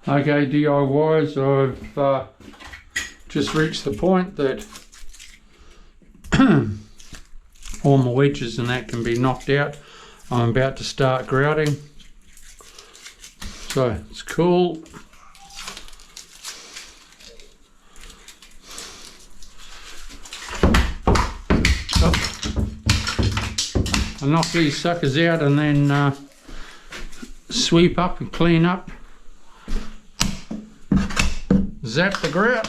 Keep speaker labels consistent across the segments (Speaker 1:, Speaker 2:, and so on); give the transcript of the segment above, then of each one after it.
Speaker 1: Okay, DIYs, I've just reached the point that all my wedges and that can be knocked out. I'm about to start grouting, so it's cool. I knock these suckers out and then sweep up and clean up. Zap the grout.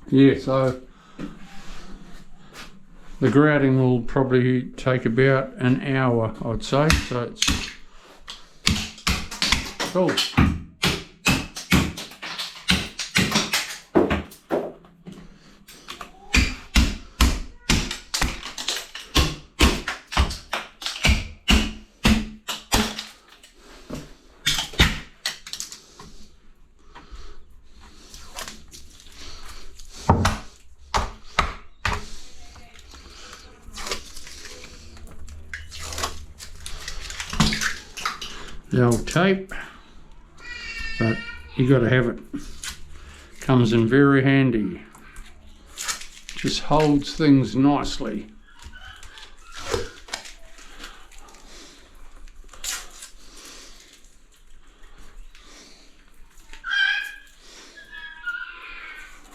Speaker 1: Yeah, so the grouting will probably take about an hour, I'd say, so it's cool. The old tape, but you got to have it. Comes in very handy. Just holds things nicely.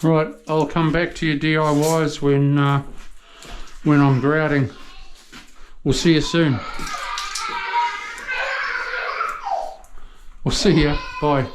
Speaker 1: Right, I'll come back to your DIYs when I'm grouting. We'll see you soon. We'll see ya. Bye.